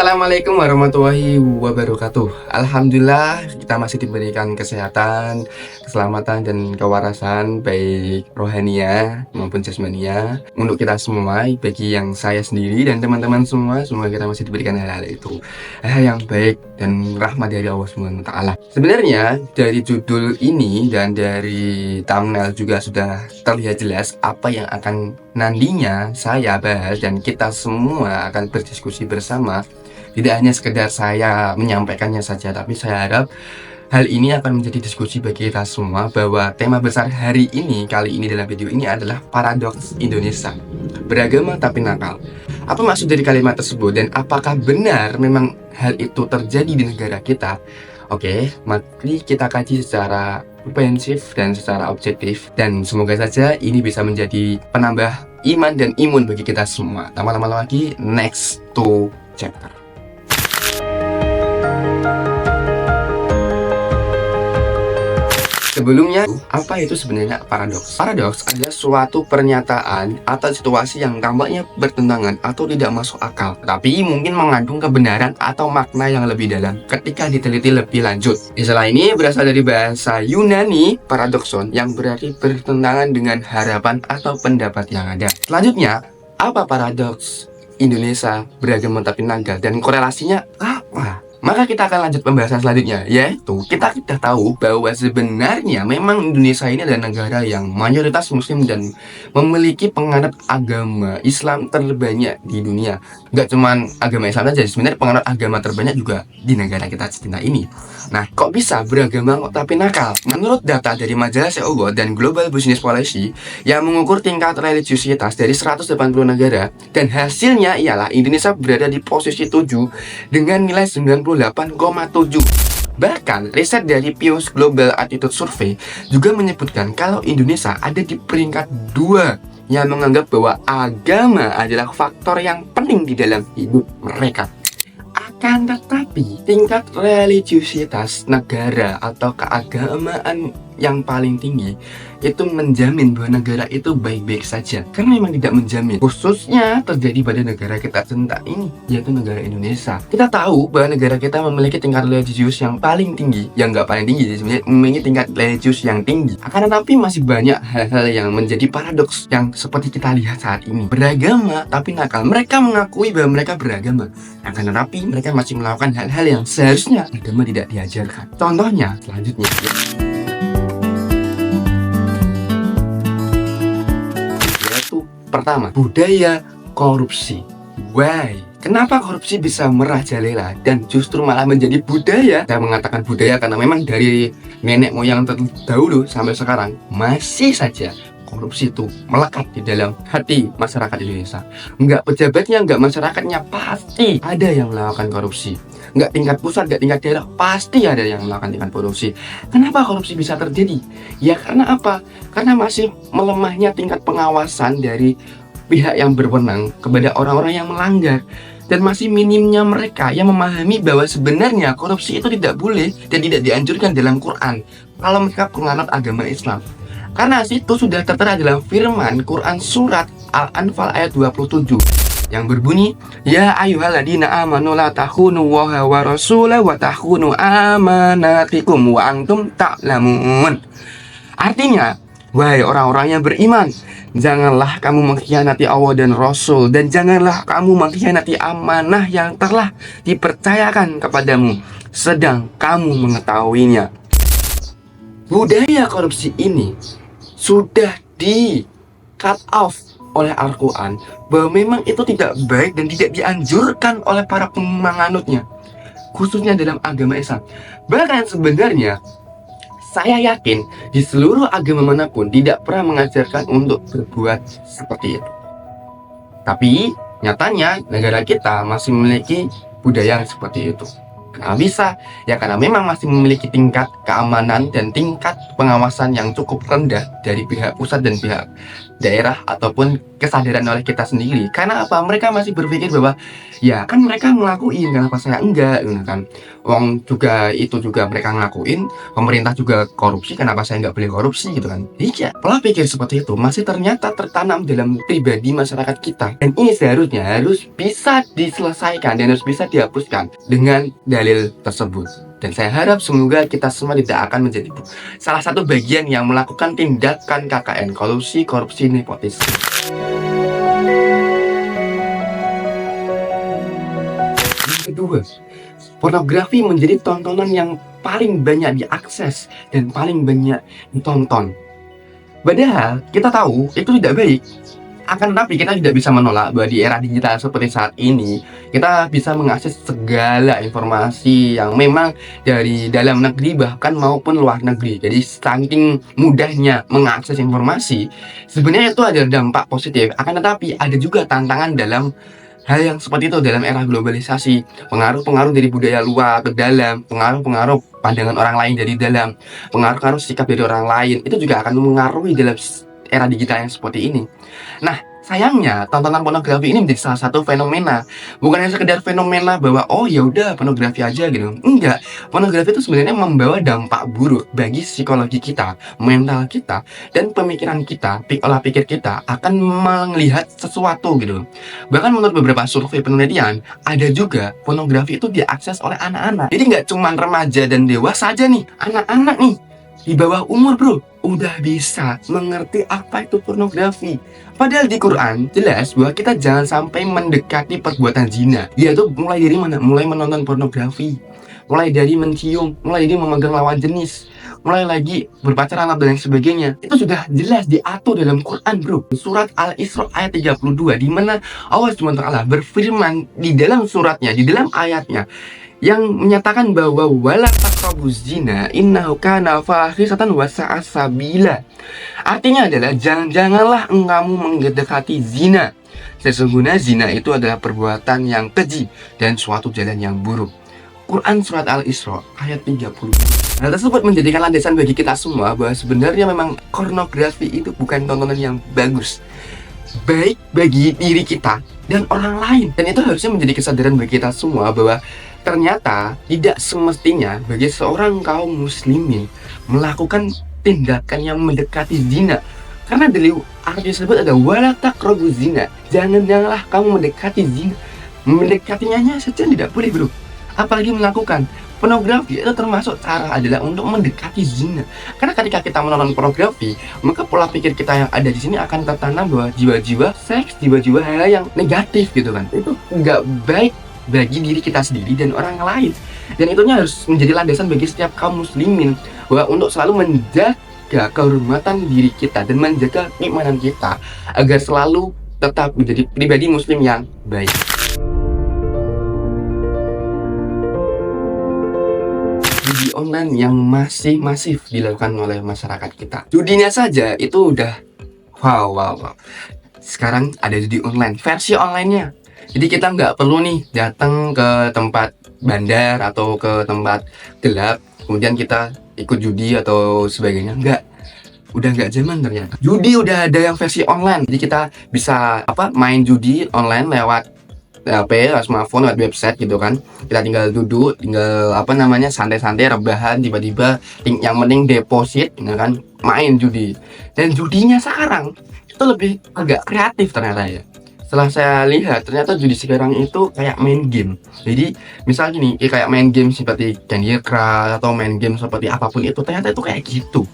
Assalamualaikum warahmatullahi wabarakatuh. Alhamdulillah kita masih diberikan kesehatan, keselamatan dan kewarasan baik rohania maupun jasmania untuk kita semua, bagi yang saya sendiri dan teman-teman semua. Semoga kita masih diberikan hal-hal itu, hal yang baik dan rahmat dari Allah Subhanahu wa taala. Sebenarnya dari judul ini dan dari thumbnail juga sudah terlihat jelas apa yang akan nantinya saya bahas dan kita semua akan berdiskusi bersama. Tidak hanya sekedar saya menyampaikannya saja, tapi saya harap hal ini akan menjadi diskusi bagi kita semua, bahwa tema besar hari ini, kali ini dalam video ini adalah paradoks Indonesia, beragama tapi nakal. Apa maksud dari kalimat tersebut dan apakah benar memang hal itu terjadi di negara kita? Oke, mari kita kaji secara komprehensif dan secara objektif, dan semoga saja ini bisa menjadi penambah iman dan imun bagi kita semua. Lama-lama lagi, next to chapter. Sebelumnya, apa itu sebenarnya paradoks? Paradoks adalah suatu pernyataan atau situasi yang tampaknya bertentangan atau tidak masuk akal, tapi mungkin mengandung kebenaran atau makna yang lebih dalam ketika diteliti lebih lanjut. Istilah ini berasal dari bahasa Yunani paradokson, yang berarti bertentangan dengan harapan atau pendapat yang ada. Selanjutnya, apa paradoks Indonesia, beragama tapi nakal, dan korelasinya apa? Maka kita akan lanjut pembahasan selanjutnya, yaitu kita sudah tahu bahwa sebenarnya memang Indonesia ini adalah negara yang mayoritas muslim dan memiliki penganut agama Islam terbanyak di dunia. Gak cuman agama Islam saja, sebenarnya penganut agama terbanyak juga di negara kita cinta ini. Nah, kok bisa beragama tapi nakal? Menurut data dari majalah CEO dan Global Business Policy yang mengukur tingkat religiusitas dari 180 negara, dan hasilnya ialah Indonesia berada di posisi 7 dengan nilai 98,7. Bahkan riset dari Pius Global Attitude Survey juga menyebutkan kalau Indonesia ada di peringkat 2 yang menganggap bahwa agama adalah faktor yang penting di dalam hidup mereka. Akan tetapi, tingkat religiusitas negara atau keagamaan yang paling tinggi itu menjamin bahwa negara itu baik-baik saja, karena memang tidak menjamin. Khususnya terjadi pada negara kita cinta ini, yaitu negara Indonesia. Kita tahu bahwa negara kita memiliki tingkat religius yang paling tinggi, yang nggak paling tinggi sebenarnya, memiliki tingkat religius yang tinggi. Akan tetapi masih banyak hal-hal yang menjadi paradoks yang seperti kita lihat saat ini. Beragama tapi nakal. Mereka mengakui bahwa mereka beragama, akan tetapi mereka masih melakukan hal-hal yang seharusnya agama tidak diajarkan. Contohnya selanjutnya, pertama, budaya korupsi. Why? Kenapa korupsi bisa merajalela dan justru malah menjadi budaya? Saya mengatakan budaya karena memang dari nenek moyang terdahulu sampai sekarang masih saja korupsi itu melekat di dalam hati masyarakat Indonesia. Enggak pejabatnya, enggak masyarakatnya, pasti ada yang melakukan korupsi. Enggak tingkat pusat, enggak tingkat daerah, pasti ada yang melakukan tingkat korupsi. Kenapa korupsi bisa terjadi? Ya karena apa? Karena masih melemahnya tingkat pengawasan dari pihak yang berwenang kepada orang-orang yang melanggar, dan masih minimnya mereka yang memahami bahwa sebenarnya korupsi itu tidak boleh dan tidak dianjurkan dalam Quran kalau mereka penganut agama Islam. Karena itu sudah tertera dalam firman Quran surat Al-Anfal ayat 27 yang berbunyi, ya ayyuhalladzina amanu la takhunu waha wa rasulah wa takhunu amanatikum wa antum ta'lamun. Artinya, wahai orang-orang yang beriman, janganlah kamu mengkhianati Allah dan Rasul, dan janganlah kamu mengkhianati amanah yang telah dipercayakan kepadamu sedang kamu mengetahuinya. Budaya korupsi ini sudah di cut off oleh Al-Quran, bahwa memang itu tidak baik dan tidak dianjurkan oleh para penganutnya, khususnya dalam agama Islam. Bahkan sebenarnya saya yakin di seluruh agama manapun tidak pernah mengajarkan untuk berbuat seperti itu. Tapi nyatanya negara kita masih memiliki budaya seperti itu. Kenapa bisa? Ya karena memang masih memiliki tingkat keamanan dan tingkat pengawasan yang cukup rendah dari pihak pusat dan pihak daerah ataupun kesadaran oleh kita sendiri. Karena apa? Mereka masih berpikir bahwa ya kan mereka ngelakuin, kenapa saya enggak, gitu kan. Wong juga itu juga mereka ngelakuin, pemerintah juga korupsi, kenapa saya nggak boleh korupsi gitu kan. Iya, pola pikir seperti itu masih ternyata tertanam dalam pribadi masyarakat kita. Dan ini seharusnya harus bisa diselesaikan dan harus bisa dihapuskan dengan dalil tersebut. Dan saya harap semoga kita semua tidak akan menjadi salah satu bagian yang melakukan tindakan KKN, kolusi, korupsi, nepotisme. Yang kedua, pornografi menjadi tontonan yang paling banyak diakses dan paling banyak ditonton. Padahal kita tahu itu tidak baik. Akan tetapi kita tidak bisa menolak bahwa di era digital seperti saat ini kita bisa mengakses segala informasi yang memang dari dalam negeri bahkan maupun luar negeri. Jadi saking mudahnya mengakses informasi, sebenarnya itu ada dampak positif. Akan tetapi ada juga tantangan dalam hal yang seperti itu dalam era globalisasi. Pengaruh-pengaruh dari budaya luar ke dalam, pengaruh-pengaruh pandangan orang lain dari dalam, pengaruh-pengaruh sikap dari orang lain, itu juga akan mengaruhi dalam era digital yang seperti ini. Nah, sayangnya tontonan pornografi ini menjadi salah satu fenomena. Bukan hanya sekedar fenomena bahwa oh ya udah pornografi aja gitu. Enggak, pornografi itu sebenarnya membawa dampak buruk bagi psikologi kita, mental kita, dan pemikiran kita, olah pikir kita akan melihat sesuatu gitu. Bahkan menurut beberapa survei penelitian, ada juga pornografi itu diakses oleh anak-anak. Jadi nggak cuma remaja dan dewasa aja nih, anak-anak nih di bawah umur bro udah bisa mengerti apa itu pornografi. Padahal di Quran jelas bahwa kita jangan sampai mendekati perbuatan zina, yaitu mulai dari mana? Mulai menonton pornografi, mulai dari mencium, mulai dari memegang lawan jenis, mulai lagi berpacaran dan lain sebagainya. Itu sudah jelas diatur dalam Quran bro. Surat Al-Isra ayat 32, di mana Allah SWT berfirman di dalam suratnya, di dalam ayatnya, yang menyatakan bahwa wala taqrabuz zina innahu kana fahisatan wa sa'a sabila. Artinya adalah janganlah kamu mendekati zina. Sesungguhnya zina itu adalah perbuatan yang keji dan suatu jalan yang buruk. Quran surat Al-Isra ayat 30. Hal tersebut menjadikan landasan bagi kita semua bahwa sebenarnya memang pornografi itu bukan tontonan yang bagus, baik bagi diri kita dan orang lain. Dan itu harusnya menjadi kesadaran bagi kita semua bahwa ternyata tidak semestinya bagi seorang kaum muslimin melakukan tindakan yang mendekati zina. Karena dari arti tersebut ada wala taqrabuz zina. Janganlah kamu mendekati zina. Mendekatinya saja tidak boleh bro. Apalagi melakukan pornografi, itu termasuk cara adalah untuk mendekati zina. Karena ketika kita menonton pornografi, maka pola pikir kita yang ada di sini akan tertanam bahwa jiwa-jiwa seks, jiwa-jiwa hal yang negatif gitu kan. Itu nggak baik bagi diri kita sendiri dan orang lain. Dan itunya harus menjadi landasan bagi setiap kaum muslimin bahwa untuk selalu menjaga kehormatan diri kita dan menjaga keimanan kita agar selalu tetap menjadi pribadi muslim yang baik. Judi online yang masih masif dilakukan oleh masyarakat kita. Judinya saja itu udah wow. Sekarang ada judi online, versi online-nya. Jadi kita nggak perlu nih datang ke tempat bandar atau ke tempat gelap, kemudian kita ikut judi atau sebagainya. Udah nggak zaman ternyata. Judi udah ada yang versi online. Jadi kita bisa main judi online lewat HP, smartphone, lewat website gitu kan. Kita tinggal duduk, tinggal santai-santai, rebahan, tiba-tiba yang penting deposit, kan, main judi. Dan judinya sekarang itu lebih agak kreatif ternyata ya. Setelah saya lihat, ternyata judi sekarang itu kayak main game. Jadi, misal gini, kayak main game seperti Candy Crush atau main game seperti apapun itu, ternyata itu kayak gitu.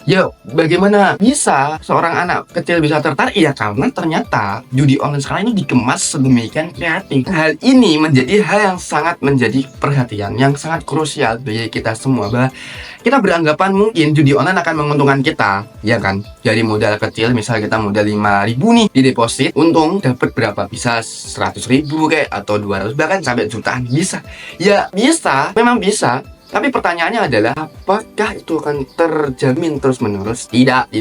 Ya, bagaimana bisa seorang anak kecil bisa tertarik? Ya, karena ternyata judi online sekarang ini dikemas sedemikian kreatif. Hal ini menjadi hal yang sangat menjadi perhatian, yang sangat krusial bagi kita semua. Bahwa kita beranggapan mungkin judi online akan menguntungkan kita, ya kan? Dari modal kecil, misal kita modal 5.000 nih di deposit, untung dapat berapa? Bisa 100.000 kayak, atau 200, bahkan sampai jutaan bisa. Ya bisa, memang bisa. Tapi pertanyaannya adalah, apakah itu akan terjamin terus-menerus? Tidak.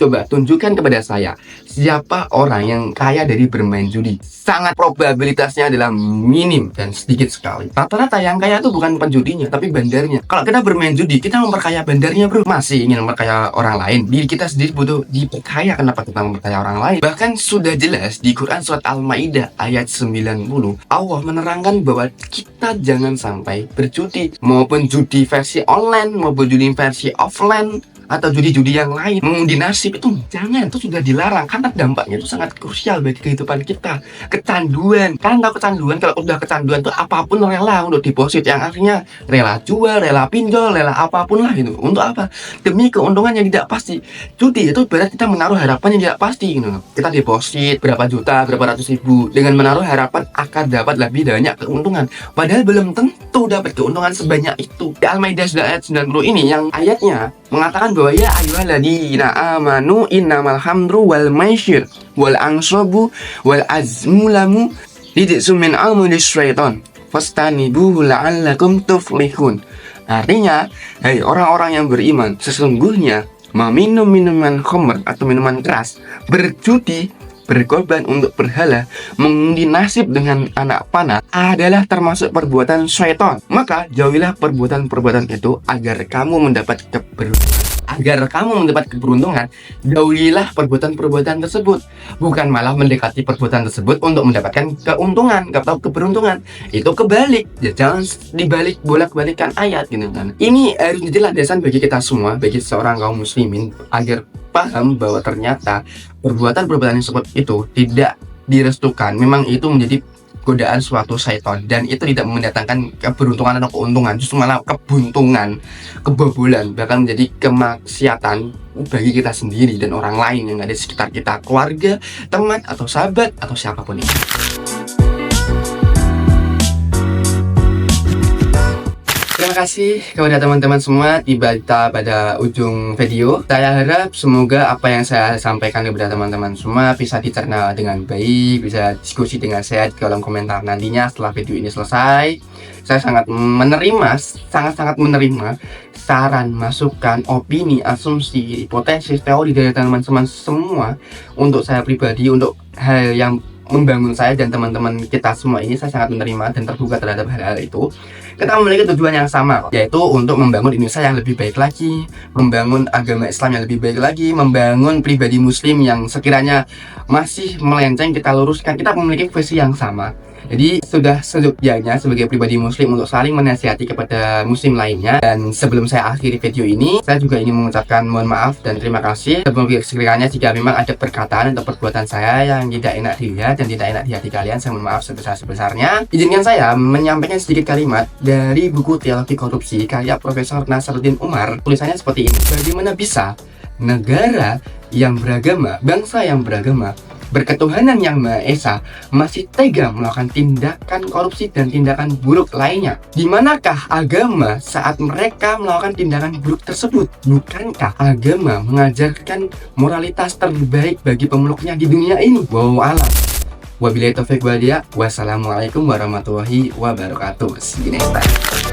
Coba tunjukkan kepada saya, siapa orang yang kaya dari bermain judi? Sangat probabilitasnya adalah minim dan sedikit sekali. Rata-rata yang kaya itu bukan penjudinya, tapi bandarnya. Kalau kita bermain judi, kita memperkaya bandarnya, bro. Masih ingin memperkaya orang lain. Diri kita sendiri butuh diperkaya. Kenapa kita memperkaya orang lain? Bahkan sudah jelas di Quran surat Al-Maidah ayat 90, Allah menerangkan bahwa kita jangan sampai berjudi, maupun judi versi online, maupun judi versi offline, atau judi-judi yang lain, mengundi nasib, itu jangan, itu sudah dilarang karena dampaknya itu sangat krusial bagi kehidupan kita. Kecanduan, kalian tahu kecanduan? Kalau udah kecanduan tuh apapun rela untuk deposit, yang akhirnya rela jual, rela pinjol, rela apapun lah itu. Untuk apa? Demi keuntungan yang tidak pasti. Judi itu berarti kita menaruh harapan yang tidak pasti gitu. Kita deposit berapa juta, berapa ratus ribu dengan menaruh harapan akan dapat lebih banyak keuntungan, padahal belum tentu dapat keuntungan sebanyak itu. Di Al-Maidah ayat 90 ini yang ayatnya mengatakan bahwa ya ayyuhalladzina amanu innamal hamru wal maisir wal ansabu wal azmulamu rijsun min amalis syaiton fastanibuhu la'allakum tuflihun. Artinya, hai orang-orang yang beriman, sesungguhnya meminum minuman khamr atau minuman keras, berjudi, berkorban untuk berhala, mengundi nasib dengan anak panah adalah termasuk perbuatan syaitan. Maka jauhilah perbuatan-perbuatan itu agar kamu mendapat keberuntungan. Jauhilah perbuatan-perbuatan tersebut, bukan malah mendekati perbuatan tersebut untuk mendapatkan keuntungan atau keberuntungan. Itu kebalik ya, jangan dibalik bolak-balikan ayat gitu kan. Ini harus jadi landasan bagi kita semua, bagi seorang kaum muslimin, agar paham bahwa ternyata perbuatan-perbuatan tersebut itu tidak direstukan. Memang itu menjadi godaan suatu syaitan, dan itu tidak mendatangkan keberuntungan atau keuntungan, justru malah kebuntungan, kebobolan, bahkan menjadi kemaksiatan bagi kita sendiri dan orang lain yang ada di sekitar kita, keluarga, teman, atau sahabat, atau siapapun itu. Terima kasih kepada teman-teman semua. Tiba pada ujung video. Saya harap semoga apa yang saya sampaikan kepada teman-teman semua bisa dicerna dengan baik, bisa diskusi dengan saya di kolom komentar nantinya setelah video ini selesai. Saya sangat menerima saran, masukan, opini, asumsi, hipotesis, teori dari teman-teman semua. Untuk saya pribadi, untuk hal yang membangun saya dan teman-teman kita semua ini, saya sangat menerima dan terbuka terhadap hal-hal itu. Kita memiliki tujuan yang sama, yaitu untuk membangun Indonesia yang lebih baik lagi, membangun agama Islam yang lebih baik lagi, membangun pribadi muslim yang sekiranya masih melenceng kita luruskan. Kita memiliki visi yang sama. Jadi sudah seyogyanya sebagai pribadi muslim untuk saling menasihati kepada muslim lainnya. Dan sebelum saya akhiri video ini, saya juga ingin mengucapkan mohon maaf dan terima kasih sekiranya jika memang ada perkataan atau perbuatan saya yang tidak enak dilihat dan tidak enak di hati kalian. Saya mohon maaf sebesar-besarnya. Izinkan saya menyampaikan sedikit kalimat dari buku Teologi Korupsi karya Profesor Nasaruddin Umar. Tulisannya seperti ini: bagaimana bisa negara yang beragama, bangsa yang beragama, berketuhanan yang Maha Esa masih tega melakukan tindakan korupsi dan tindakan buruk lainnya? Di manakah agama saat mereka melakukan tindakan buruk tersebut? Bukankah agama mengajarkan moralitas terbaik bagi pemeluknya di dunia ini? Wallahu a'lam. Wabillahi taufiq wal hidayah. Wassalamualaikum warahmatullahi wabarakatuh. See you next time.